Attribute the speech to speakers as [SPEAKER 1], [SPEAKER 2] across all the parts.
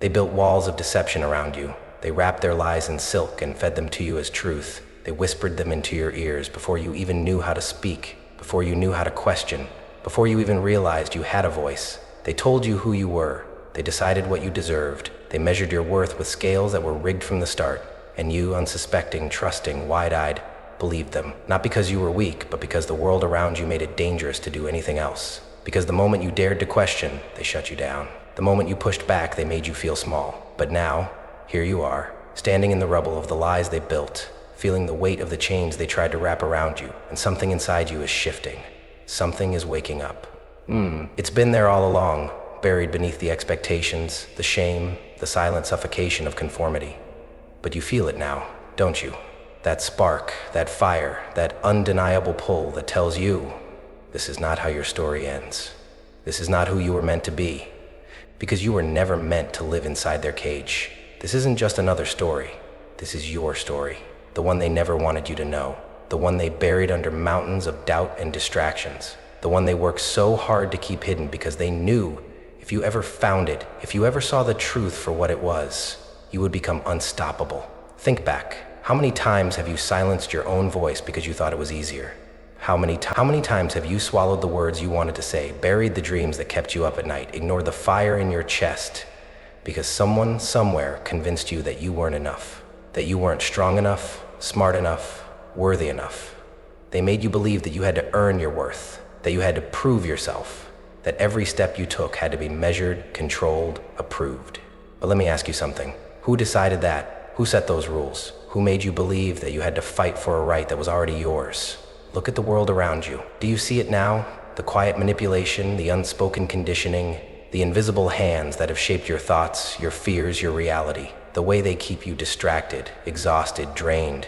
[SPEAKER 1] They built walls of deception around you. They wrapped their lies in silk and fed them to you as truth. They whispered them into your ears before you even knew how to speak, before you knew how to question, before you even realized you had a voice. They told you who you were. They decided what you deserved. They measured your worth with scales that were rigged from the start. And you, unsuspecting, trusting, wide-eyed, believed them. Not because you were weak, but because the world around you made it dangerous to do anything else. Because the moment you dared to question, they shut you down. The moment you pushed back, they made you feel small. But now, here you are, standing in the rubble of the lies they built, feeling the weight of the chains they tried to wrap around you, and something inside you is shifting. Something is waking up. It's been there all along, buried beneath the expectations, the shame, the silent suffocation of conformity. But you feel it now, don't you? That spark, that fire, that undeniable pull that tells you, this is not how your story ends. This is not who you were meant to be. Because you were never meant to live inside their cage. This isn't just another story. This is your story. The one they never wanted you to know. The one they buried under mountains of doubt and distractions. The one they worked so hard to keep hidden because they knew if you ever found it, if you ever saw the truth for what it was, you would become unstoppable. Think back. How many times have you silenced your own voice because you thought it was easier? How many times have you swallowed the words you wanted to say, buried the dreams that kept you up at night, ignored the fire in your chest because someone somewhere convinced you that you weren't enough, that you weren't strong enough, smart enough, worthy enough? They made you believe that you had to earn your worth, that you had to prove yourself, that every step you took had to be measured, controlled, approved. But let me ask you something. Who decided that? Who set those rules? Who made you believe that you had to fight for a right that was already yours? Look at the world around you. Do you see it now? The quiet manipulation, the unspoken conditioning, the invisible hands that have shaped your thoughts, your fears, your reality. The way they keep you distracted, exhausted, drained.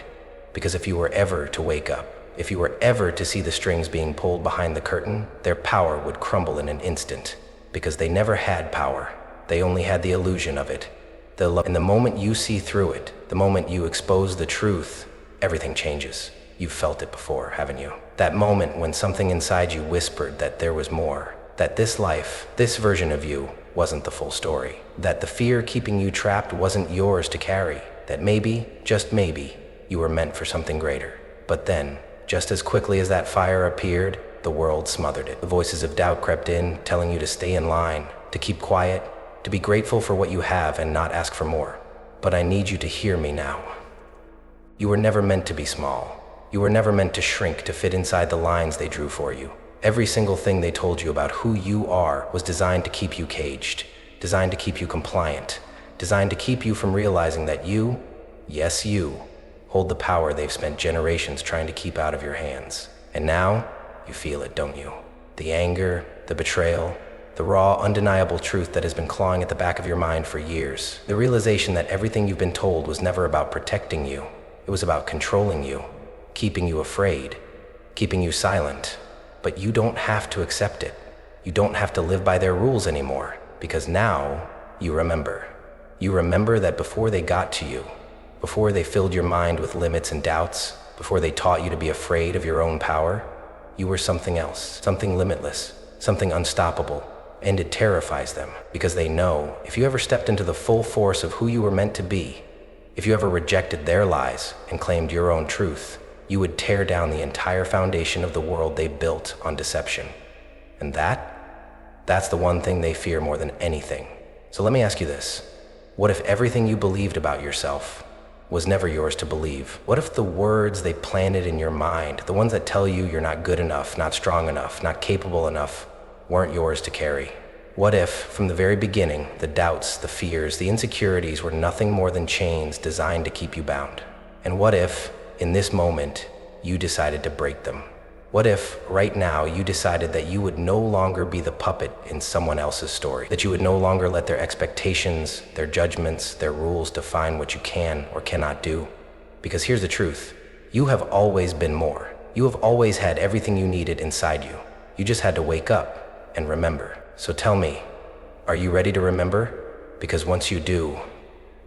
[SPEAKER 1] Because if you were ever to wake up, if you were ever to see the strings being pulled behind the curtain, their power would crumble in an instant. Because they never had power. They only had the illusion of it. And the moment you see through it, the moment you expose the truth, everything changes. You've felt it before, haven't you? That moment when something inside you whispered that there was more, that this life, this version of you, wasn't the full story, that the fear keeping you trapped wasn't yours to carry, that maybe, just maybe, you were meant for something greater. But then, just as quickly as that fire appeared, the world smothered it. The voices of doubt crept in, telling you to stay in line, to keep quiet, to be grateful for what you have and not ask for more. But I need you to hear me now. You were never meant to be small. You were never meant to shrink to fit inside the lines they drew for you. Every single thing they told you about who you are was designed to keep you caged, designed to keep you compliant, designed to keep you from realizing that you, yes you, hold the power they've spent generations trying to keep out of your hands. And now, you feel it, don't you? The anger, the betrayal, the raw, undeniable truth that has been clawing at the back of your mind for years. The realization that everything you've been told was never about protecting you. It was about controlling you, keeping you afraid, keeping you silent. But you don't have to accept it. You don't have to live by their rules anymore, because now you remember. You remember that before they got to you, before they filled your mind with limits and doubts, before they taught you to be afraid of your own power, you were something else, something limitless, something unstoppable. And it terrifies them, because they know if you ever stepped into the full force of who you were meant to be, if you ever rejected their lies and claimed your own truth, you would tear down the entire foundation of the world they built on deception. And that's the one thing they fear more than anything. So let me ask you this. What if everything you believed about yourself was never yours to believe? What if the words they planted in your mind, the ones that tell you you're not good enough, not strong enough, not capable enough, weren't yours to carry? What if, from the very beginning, the doubts, the fears, the insecurities were nothing more than chains designed to keep you bound? And what if, in this moment, you decided to break them? What if, right now, you decided that you would no longer be the puppet in someone else's story? That you would no longer let their expectations, their judgments, their rules define what you can or cannot do? Because here's the truth. You have always been more. You have always had everything you needed inside you. You just had to wake up and remember. So tell me, are you ready to remember? Because once you do,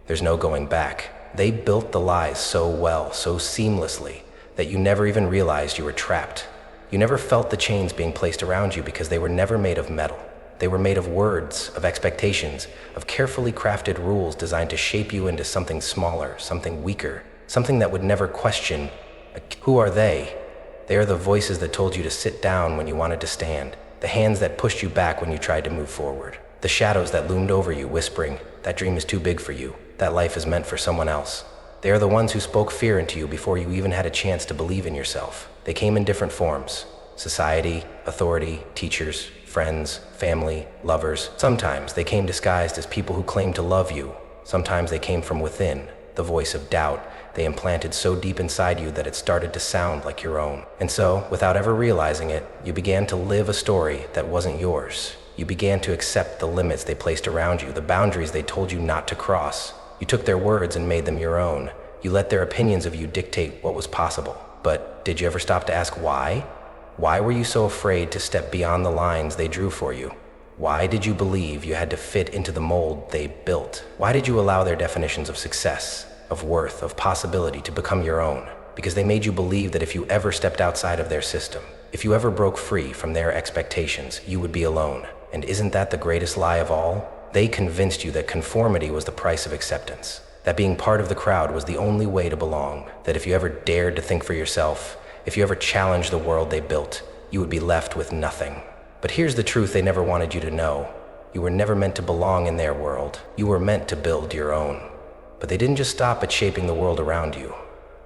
[SPEAKER 1] there's no going back. They built the lies so well, so seamlessly, that you never even realized you were trapped. You never felt the chains being placed around you because they were never made of metal. They were made of words, of expectations, of carefully crafted rules designed to shape you into something smaller, something weaker, something that would never question. Who are they? They are the voices that told you to sit down when you wanted to stand, the hands that pushed you back when you tried to move forward, the shadows that loomed over you, whispering, "That dream is too big for you. That life is meant for someone else." They are the ones who spoke fear into you before you even had a chance to believe in yourself. They came in different forms: society, authority, teachers, friends, family, lovers. Sometimes they came disguised as people who claimed to love you. Sometimes they came from within, the voice of doubt they implanted so deep inside you that it started to sound like your own. And so, without ever realizing it, you began to live a story that wasn't yours. You began to accept the limits they placed around you, the boundaries they told you not to cross. You took their words and made them your own. You let their opinions of you dictate what was possible. But did you ever stop to ask why? Why were you so afraid to step beyond the lines they drew for you? Why did you believe you had to fit into the mold they built? Why did you allow their definitions of success, of worth, of possibility to become your own? Because they made you believe that if you ever stepped outside of their system, if you ever broke free from their expectations, you would be alone. And isn't that the greatest lie of all? They convinced you that conformity was the price of acceptance, that being part of the crowd was the only way to belong, that if you ever dared to think for yourself, if you ever challenged the world they built, you would be left with nothing. But here's the truth they never wanted you to know. You were never meant to belong in their world. You were meant to build your own. But they didn't just stop at shaping the world around you.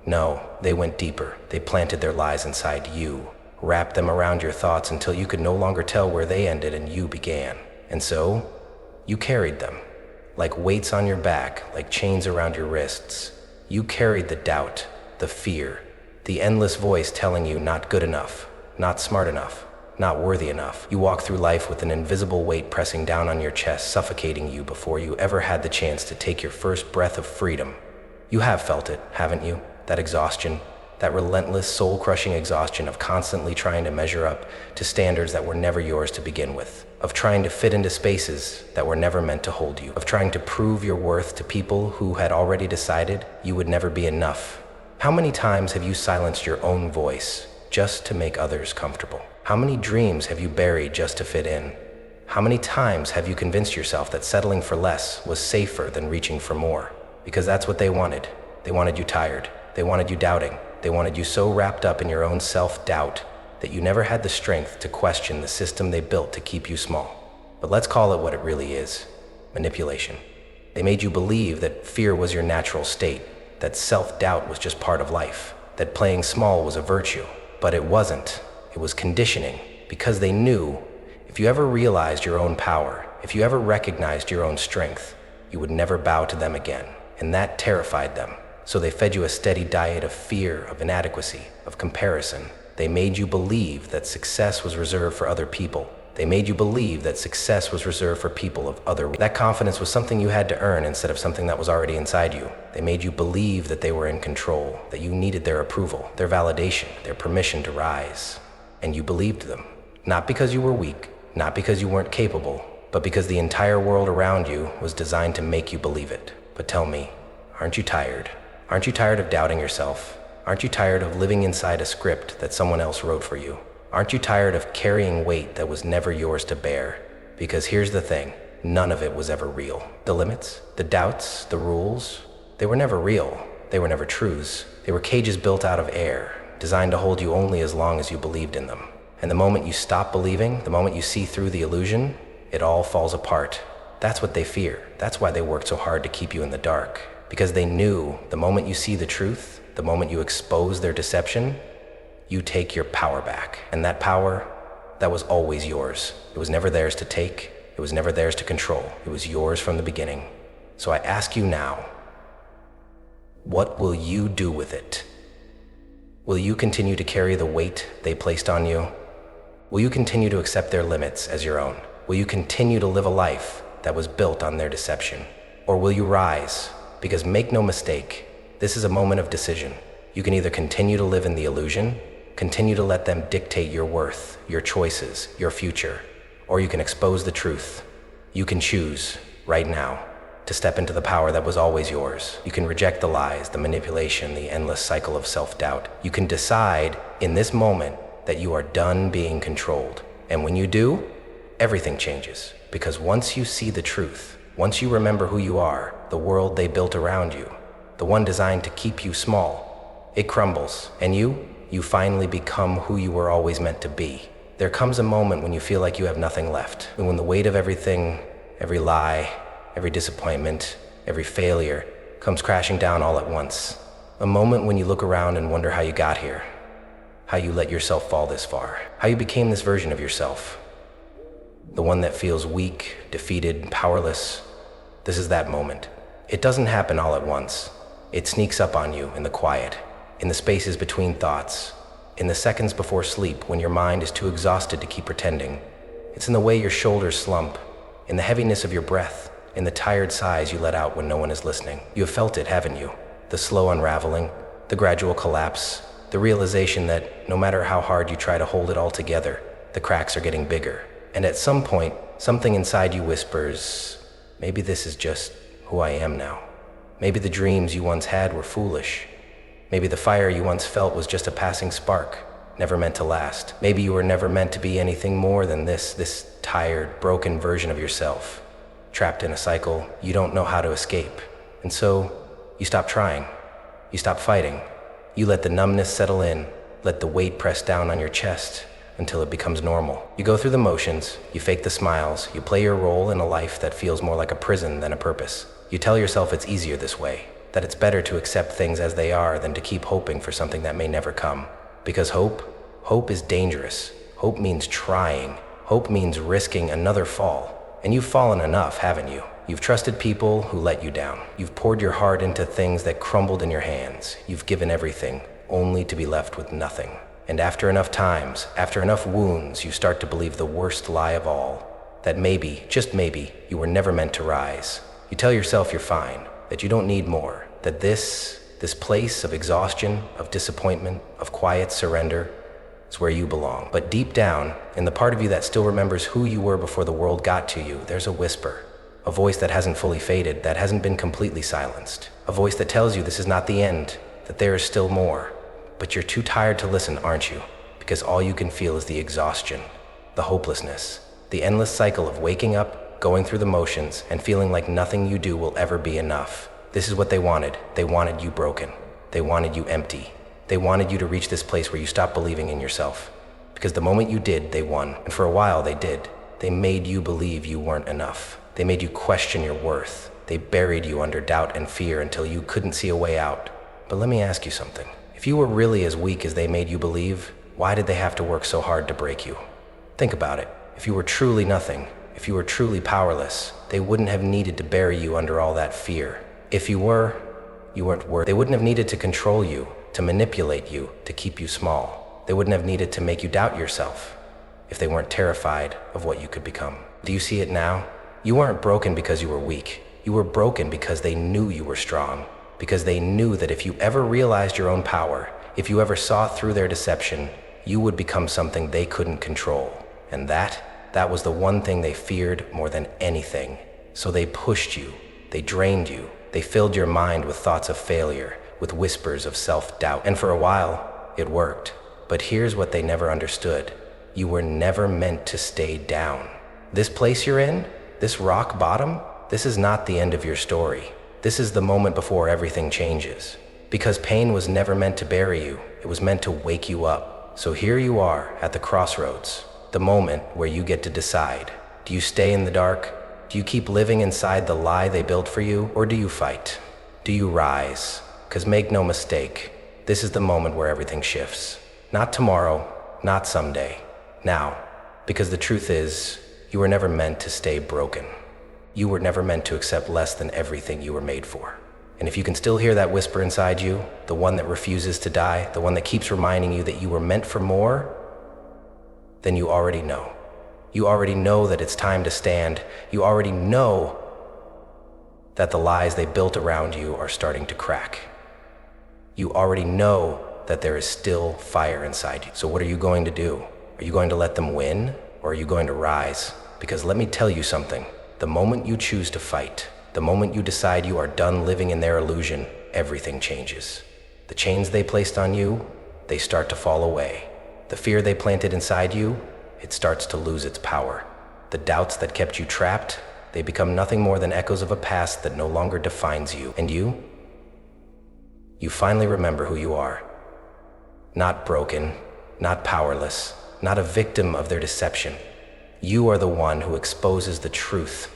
[SPEAKER 1] No, they went deeper. They planted their lies inside you, wrapped them around your thoughts until you could no longer tell where they ended and you began. And so, you carried them. Like weights on your back, like chains around your wrists. You carried the doubt, the fear, the endless voice telling you not good enough, not smart enough, not worthy enough. You walk through life with an invisible weight pressing down on your chest, suffocating you before you ever had the chance to take your first breath of freedom. You have felt it, haven't you? That exhaustion, that relentless, soul-crushing exhaustion of constantly trying to measure up to standards that were never yours to begin with, of trying to fit into spaces that were never meant to hold you, of trying to prove your worth to people who had already decided you would never be enough. How many times have you silenced your own voice just to make others comfortable? How many dreams have you buried just to fit in? How many times have you convinced yourself that settling for less was safer than reaching for more? Because that's what they wanted. They wanted you tired. They wanted you doubting. They wanted you so wrapped up in your own self-doubt that you never had the strength to question the system they built to keep you small. But let's call it what it really is: manipulation. They made you believe that fear was your natural state, that self-doubt was just part of life, that playing small was a virtue. But it wasn't. It was conditioning, because they knew if you ever realized your own power, if you ever recognized your own strength, you would never bow to them again. And that terrified them. So they fed you a steady diet of fear, of inadequacy, of comparison. They made you believe that success was reserved for other people. They made you believe that success was reserved for people of other. That confidence was something you had to earn instead of something that was already inside you. They made you believe that they were in control, that you needed their approval, their validation, their permission to rise. And you believed them. Not because you were weak, not because you weren't capable, but because the entire world around you was designed to make you believe it. But tell me, aren't you tired? Aren't you tired of doubting yourself? Aren't you tired of living inside a script that someone else wrote for you? Aren't you tired of carrying weight that was never yours to bear? Because here's the thing, none of it was ever real. The limits, the doubts, the rules, they were never real. They were never truths. They were cages built out of air, designed to hold you only as long as you believed in them. And the moment you stop believing, the moment you see through the illusion, it all falls apart. That's what they fear. That's why they worked so hard to keep you in the dark. Because they knew the moment you see the truth, the moment you expose their deception, you take your power back. And that power, that was always yours. It was never theirs to take. It was never theirs to control. It was yours from the beginning. So I ask you now, what will you do with it? Will you continue to carry the weight they placed on you? Will you continue to accept their limits as your own? Will you continue to live a life that was built on their deception? Or will you rise? Because make no mistake, this is a moment of decision. You can either continue to live in the illusion, continue to let them dictate your worth, your choices, your future, or you can expose the truth. You can choose, right now, to step into the power that was always yours. You can reject the lies, the manipulation, the endless cycle of self-doubt. You can decide in this moment that you are done being controlled. And when you do, everything changes. Because once you see the truth, once you remember who you are, the world they built around you, the one designed to keep you small, it crumbles. And you finally become who you were always meant to be. There comes a moment when you feel like you have nothing left. And when the weight of everything, every lie, every disappointment, every failure comes crashing down all at once. A moment when you look around and wonder how you got here, how you let yourself fall this far, how you became this version of yourself. The one that feels weak, defeated, powerless. This is that moment. It doesn't happen all at once. It sneaks up on you in the quiet, in the spaces between thoughts, in the seconds before sleep when your mind is too exhausted to keep pretending. It's in the way your shoulders slump, in the heaviness of your breath, in the tired sighs you let out when no one is listening. You have felt it, haven't you? The slow unraveling, the gradual collapse, the realization that no matter how hard you try to hold it all together, the cracks are getting bigger. And at some point, something inside you whispers, maybe this is just who I am now. Maybe the dreams you once had were foolish. Maybe the fire you once felt was just a passing spark, never meant to last. Maybe you were never meant to be anything more than this tired, broken version of yourself, trapped in a cycle you don't know how to escape. And so, you stop trying. You stop fighting. You let the numbness settle in, let the weight press down on your chest until it becomes normal. You go through the motions, you fake the smiles, you play your role in a life that feels more like a prison than a purpose. You tell yourself it's easier this way, that it's better to accept things as they are than to keep hoping for something that may never come. Because hope is dangerous. Hope means trying. Hope means risking another fall. And you've fallen enough, haven't you? You've trusted people who let you down. You've poured your heart into things that crumbled in your hands. You've given everything, only to be left with nothing. And after enough times, after enough wounds, you start to believe the worst lie of all, that maybe, just maybe, you were never meant to rise. You tell yourself you're fine, that you don't need more, that this place of exhaustion, of disappointment, of quiet surrender is where you belong. But deep down, in the part of you that still remembers who you were before the world got to you, there's a whisper, a voice that hasn't fully faded, that hasn't been completely silenced, a voice that tells you this is not the end, that there is still more. But you're too tired to listen, aren't you? Because all you can feel is the exhaustion, the hopelessness, the endless cycle of waking up, going through the motions, and feeling like nothing you do will ever be enough. This is what they wanted. They wanted you broken. They wanted you empty. They wanted you to reach this place where you stop believing in yourself. Because the moment you did, they won. And for a while, they did. They made you believe you weren't enough. They made you question your worth. They buried you under doubt and fear until you couldn't see a way out. But let me ask you something. If you were really as weak as they made you believe, why did they have to work so hard to break you? Think about it. If you were truly nothing, if you were truly powerless, they wouldn't have needed to bury you under all that fear. If you weren't worth. They wouldn't have needed to control you, to manipulate you, to keep you small. They wouldn't have needed to make you doubt yourself if they weren't terrified of what you could become. Do you see it now? You weren't broken because you were weak. You were broken because they knew you were strong. Because they knew that if you ever realized your own power, if you ever saw through their deception, you would become something they couldn't control. And that was the one thing they feared more than anything. So they pushed you, they drained you, they filled your mind with thoughts of failure, with whispers of self-doubt. And for a while, it worked. But here's what they never understood. You were never meant to stay down. This place you're in, this rock bottom, this is not the end of your story. This is the moment before everything changes. Because pain was never meant to bury you, it was meant to wake you up. So here you are at the crossroads, the moment where you get to decide. Do you stay in the dark? Do you keep living inside the lie they built for you? Or do you fight? Do you rise? Because make no mistake, this is the moment where everything shifts. Not tomorrow, not someday, now. Because the truth is, you were never meant to stay broken. You were never meant to accept less than everything you were made for. And if you can still hear that whisper inside you, the one that refuses to die, the one that keeps reminding you that you were meant for more, then you already know. You already know that it's time to stand. You already know that the lies they built around you are starting to crack. You already know that there is still fire inside you. So what are you going to do? Are you going to let them win, or are you going to rise? Because let me tell you something. The moment you choose to fight, the moment you decide you are done living in their illusion, everything changes. The chains they placed on you, they start to fall away. The fear they planted inside you, it starts to lose its power. The doubts that kept you trapped, they become nothing more than echoes of a past that no longer defines you. And you? You finally remember who you are. Not broken, not powerless, not a victim of their deception. You are the one who exposes the truth.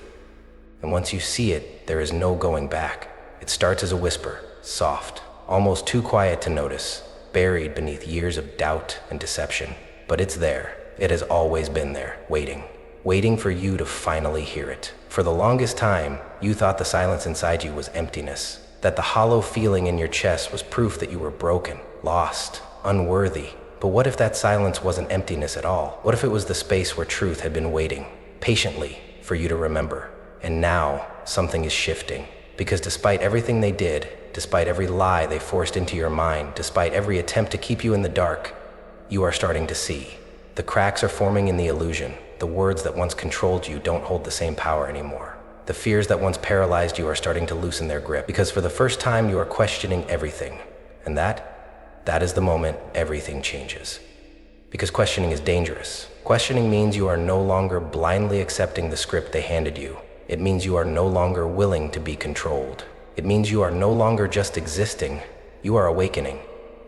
[SPEAKER 1] And once you see it, there is no going back. It starts as a whisper, soft, almost too quiet to notice, buried beneath years of doubt and deception. But it's there. It has always been there, waiting for you to finally hear it. For the longest time, you thought the silence inside you was emptiness, that the hollow feeling in your chest was proof that you were broken, lost, unworthy. But what if that silence wasn't emptiness at all? What if it was the space where truth had been waiting, patiently, for you to remember? And now, something is shifting. Because despite everything they did, despite every lie they forced into your mind, despite every attempt to keep you in the dark, you are starting to see. The cracks are forming in the illusion. The words that once controlled you don't hold the same power anymore. The fears that once paralyzed you are starting to loosen their grip. Because for the first time, you are questioning everything. And that is the moment everything changes. Because questioning is dangerous. Questioning means you are no longer blindly accepting the script they handed you. It means you are no longer willing to be controlled. It means you are no longer just existing. You are awakening.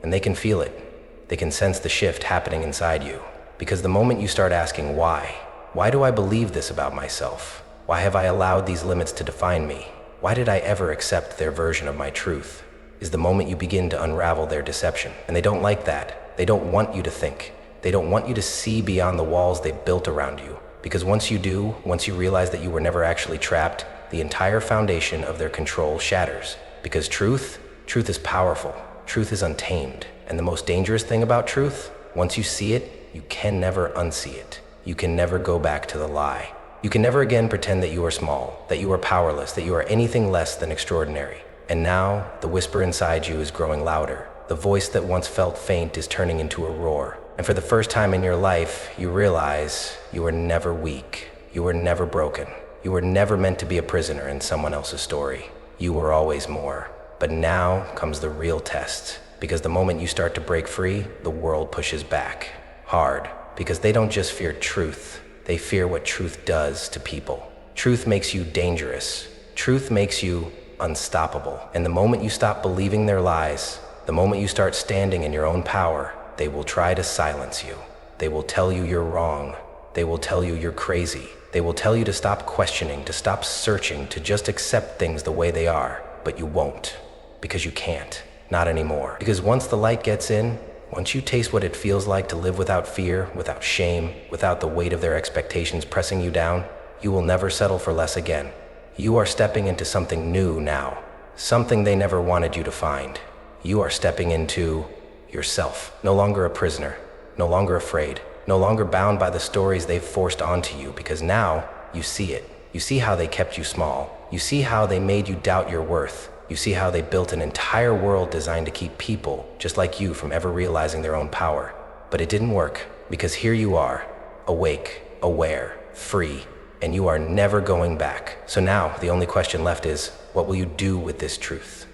[SPEAKER 1] And they can feel it. They can sense the shift happening inside you. Because the moment you start asking why do I believe this about myself? Why have I allowed these limits to define me? Why did I ever accept their version of my truth? Is the moment you begin to unravel their deception. And they don't like that. They don't want you to think. They don't want you to see beyond the walls they've built around you. Because once you do, once you realize that you were never actually trapped, the entire foundation of their control shatters. Because truth is powerful. Truth is untamed. And the most dangerous thing about truth, once you see it, you can never unsee it. You can never go back to the lie. You can never again pretend that you are small, that you are powerless, that you are anything less than extraordinary. And now, the whisper inside you is growing louder. The voice that once felt faint is turning into a roar. And for the first time in your life, you realize you were never weak. You were never broken. You were never meant to be a prisoner in someone else's story. You were always more. But now comes the real test. Because the moment you start to break free, the world pushes back. Hard. Because they don't just fear truth. They fear what truth does to people. Truth makes you dangerous. Truth makes you unstoppable. And the moment you stop believing their lies, the moment you start standing in your own power, they will try to silence you. They will tell you you're wrong. They will tell you you're crazy. They will tell you to stop questioning, to stop searching, to just accept things the way they are. But you won't. Because you can't. Not anymore. Because once the light gets in, once you taste what it feels like to live without fear, without shame, without the weight of their expectations pressing you down, you will never settle for less again. You are stepping into something new now. Something they never wanted you to find. You are stepping into yourself. No longer a prisoner. No longer afraid. No longer bound by the stories they've forced onto you, because now you see it. You see how they kept you small. You see how they made you doubt your worth. You see how they built an entire world designed to keep people just like you from ever realizing their own power. But it didn't work, because here you are, awake, aware, free, and you are never going back. So now the only question left is, what will you do with this truth?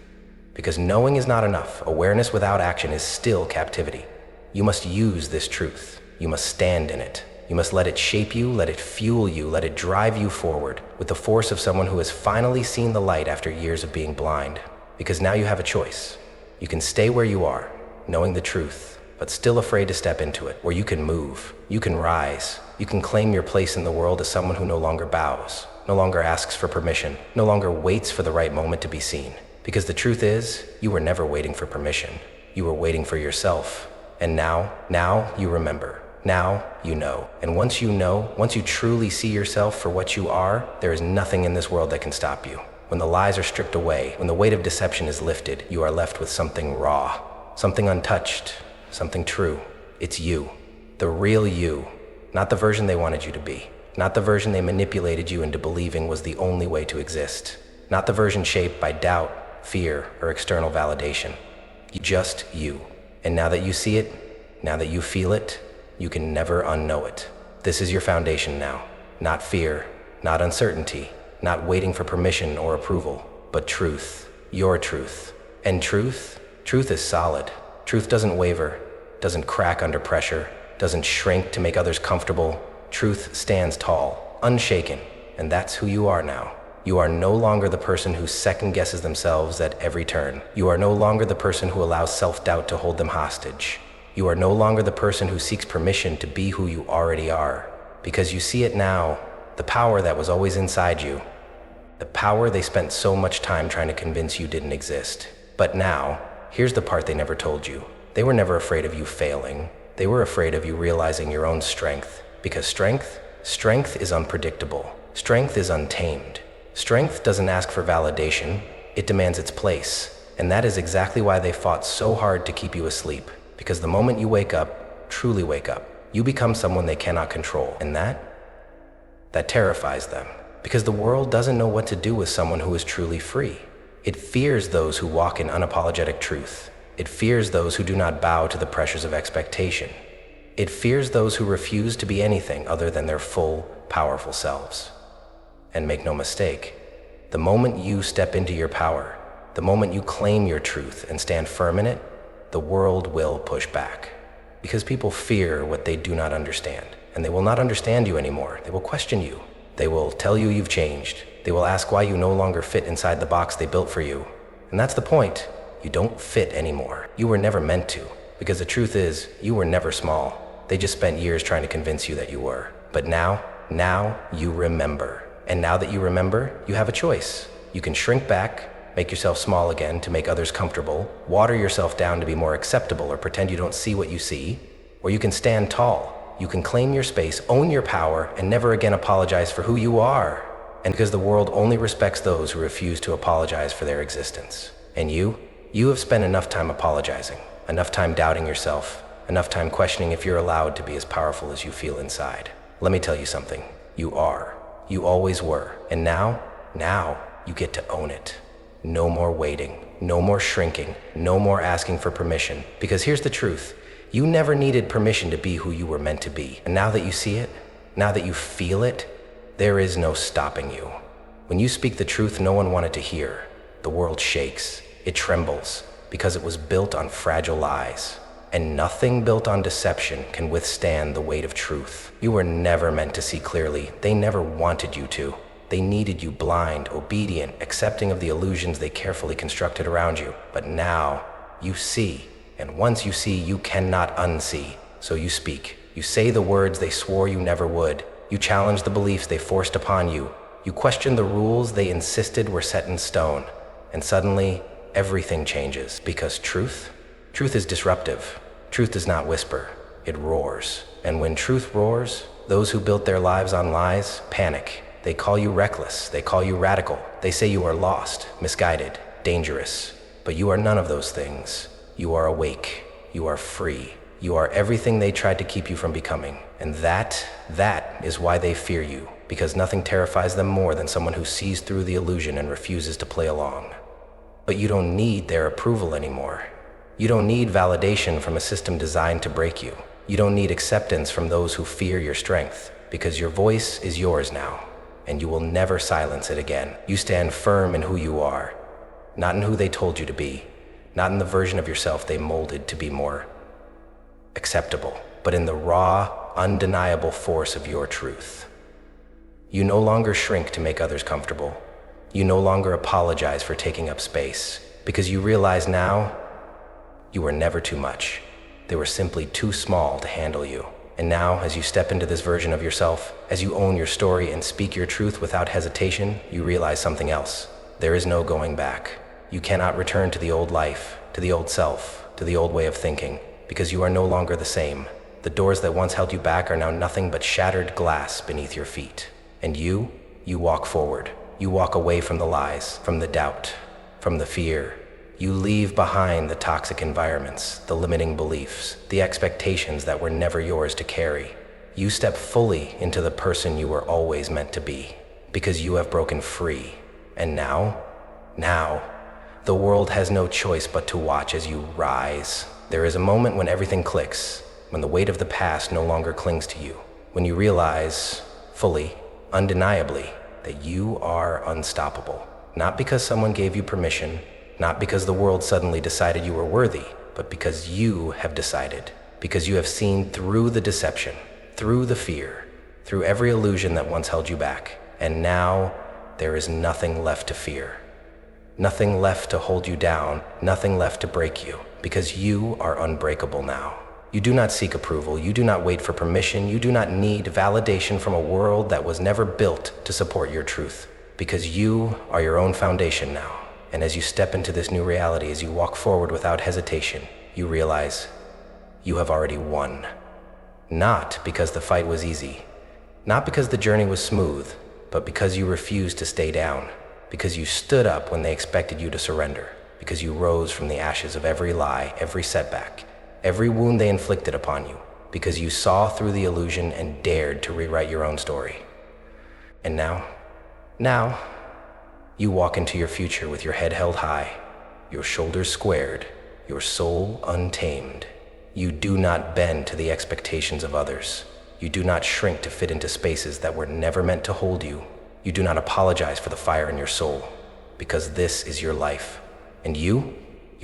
[SPEAKER 1] Because knowing is not enough. Awareness without action is still captivity. You must use this truth. You must stand in it. You must let it shape you, let it fuel you, let it drive you forward with the force of someone who has finally seen the light after years of being blind. Because now you have a choice. You can stay where you are, knowing the truth, but still afraid to step into it. Or you can move, you can rise, you can claim your place in the world as someone who no longer bows, no longer asks for permission, no longer waits for the right moment to be seen. Because the truth is, you were never waiting for permission. You were waiting for yourself. And now you remember. Now you know. And once you know, once you truly see yourself for what you are, there is nothing in this world that can stop you. When the lies are stripped away, when the weight of deception is lifted, you are left with something raw, something untouched, something true. It's you, the real you, not the version they wanted you to be, not the version they manipulated you into believing was the only way to exist, not the version shaped by doubt, fear, or external validation. Just you. And now that you see it, now that you feel it, you can never unknow it. This is your foundation now. Not fear, not uncertainty, not waiting for permission or approval, but truth, your truth. And truth is solid. Truth doesn't waver, doesn't crack under pressure, doesn't shrink to make others comfortable. Truth stands tall, unshaken, and that's who you are now. You are no longer the person who second guesses themselves at every turn. You are no longer the person who allows self-doubt to hold them hostage. You are no longer the person who seeks permission to be who you already are. Because you see it now, the power that was always inside you, the power they spent so much time trying to convince you didn't exist. But now, here's the part they never told you. They were never afraid of you failing. They were afraid of you realizing your own strength. Because strength is unpredictable. Strength is untamed. Strength doesn't ask for validation, it demands its place. And that is exactly why they fought so hard to keep you asleep. Because the moment you wake up, truly wake up, you become someone they cannot control. And that terrifies them. Because the world doesn't know what to do with someone who is truly free. It fears those who walk in unapologetic truth. It fears those who do not bow to the pressures of expectation. It fears those who refuse to be anything other than their full, powerful selves. And make no mistake, the moment you step into your power, the moment you claim your truth and stand firm in it, the world will push back. Because people fear what they do not understand, and they will not understand you anymore. They will question you. They will tell you you've changed. They will ask why you no longer fit inside the box they built for you. And that's the point. You don't fit anymore. You were never meant to. Because the truth is, you were never small. They just spent years trying to convince you that you were. But now you remember. And now that you remember, you have a choice. You can shrink back, make yourself small again to make others comfortable, water yourself down to be more acceptable or pretend you don't see what you see, or you can stand tall. You can claim your space, own your power, and never again apologize for who you are. And because the world only respects those who refuse to apologize for their existence. And you have spent enough time apologizing, enough time doubting yourself, enough time questioning if you're allowed to be as powerful as you feel inside. Let me tell you something. You are. You always were. And now you get to own it. No more waiting, no more shrinking, no more asking for permission. Because here's the truth. You never needed permission to be who you were meant to be. And now that you see it, now that you feel it, there is no stopping you. When you speak the truth no one wanted to hear, the world shakes, it trembles, because it was built on fragile lies. And nothing built on deception can withstand the weight of truth. You were never meant to see clearly. They never wanted you to. They needed you blind, obedient, accepting of the illusions they carefully constructed around you. But now, you see. And once you see, you cannot unsee. So you speak. You say the words they swore you never would. You challenge the beliefs they forced upon you. You question the rules they insisted were set in stone. And suddenly, everything changes. Because truth is disruptive. Truth does not whisper, it roars. And when truth roars, those who built their lives on lies panic. They call you reckless, they call you radical. They say you are lost, misguided, dangerous. But you are none of those things. You are awake, you are free. You are everything they tried to keep you from becoming. And that is why they fear you. Because nothing terrifies them more than someone who sees through the illusion and refuses to play along. But you don't need their approval anymore. You don't need validation from a system designed to break you. You don't need acceptance from those who fear your strength, because your voice is yours now, and you will never silence it again. You stand firm in who you are, not in who they told you to be, not in the version of yourself they molded to be more acceptable, but in the raw, undeniable force of your truth. You no longer shrink to make others comfortable. You no longer apologize for taking up space, because you realize now you were never too much. They were simply too small to handle you. And now, as you step into this version of yourself, as you own your story and speak your truth without hesitation, you realize something else. There is no going back. You cannot return to the old life, to the old self, to the old way of thinking, because you are no longer the same. The doors that once held you back are now nothing but shattered glass beneath your feet. And you walk forward. You walk away from the lies, from the doubt, from the fear. You leave behind the toxic environments, the limiting beliefs, the expectations that were never yours to carry. You step fully into the person you were always meant to be, because you have broken free. And now, the world has no choice but to watch as you rise. There is a moment when everything clicks, when the weight of the past no longer clings to you, when you realize, fully, undeniably, that you are unstoppable. Not because someone gave you permission, not because the world suddenly decided you were worthy, but because you have decided, because you have seen through the deception, through the fear, through every illusion that once held you back. And now, there is nothing left to fear. Nothing left to hold you down, nothing left to break you, because you are unbreakable now. You do not seek approval, you do not wait for permission, you do not need validation from a world that was never built to support your truth, because you are your own foundation now. And as you step into this new reality, as you walk forward without hesitation, you realize you have already won. Not because the fight was easy, not because the journey was smooth, but because you refused to stay down, because you stood up when they expected you to surrender, because you rose from the ashes of every lie, every setback, every wound they inflicted upon you, because you saw through the illusion and dared to rewrite your own story. And now, you walk into your future with your head held high, your shoulders squared, your soul untamed. You do not bend to the expectations of others. You do not shrink to fit into spaces that were never meant to hold you. You do not apologize for the fire in your soul, because this is your life. And you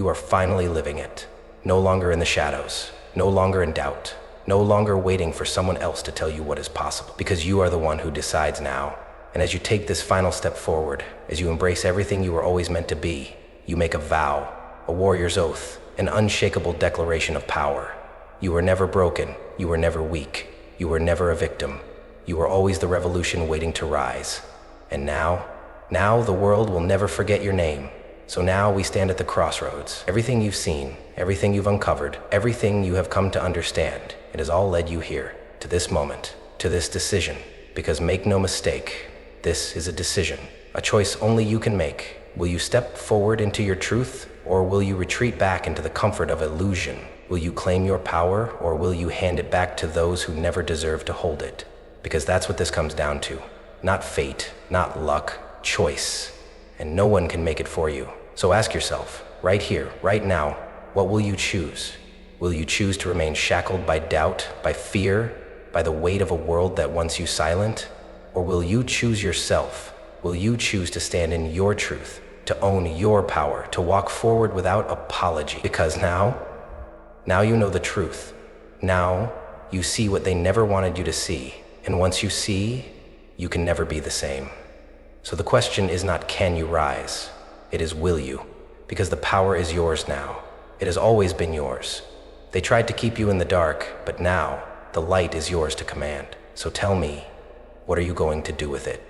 [SPEAKER 1] are finally living it. No longer in the shadows, no longer in doubt, no longer waiting for someone else to tell you what is possible, because you are the one who decides now. And as you take this final step forward, as you embrace everything you were always meant to be, you make a vow, a warrior's oath, an unshakable declaration of power. You were never broken, you were never weak, you were never a victim. You were always the revolution waiting to rise. And now the world will never forget your name. So now we stand at the crossroads. Everything you've seen, everything you've uncovered, everything you have come to understand, it has all led you here, to this moment, to this decision. Because make no mistake, this is a decision, a choice only you can make. Will you step forward into your truth, or will you retreat back into the comfort of illusion? Will you claim your power, or will you hand it back to those who never deserve to hold it? Because that's what this comes down to. Not fate, not luck, choice. And no one can make it for you. So ask yourself, right here, right now, what will you choose? Will you choose to remain shackled by doubt, by fear, by the weight of a world that wants you silent? Or will you choose yourself? Will you choose to stand in your truth, to own your power, to walk forward without apology? Because now you know the truth. Now you see what they never wanted you to see. And once you see, you can never be the same. So the question is not can you rise? It is will you? Because the power is yours now. It has always been yours. They tried to keep you in the dark, but now the light is yours to command. So tell me, what are you going to do with it?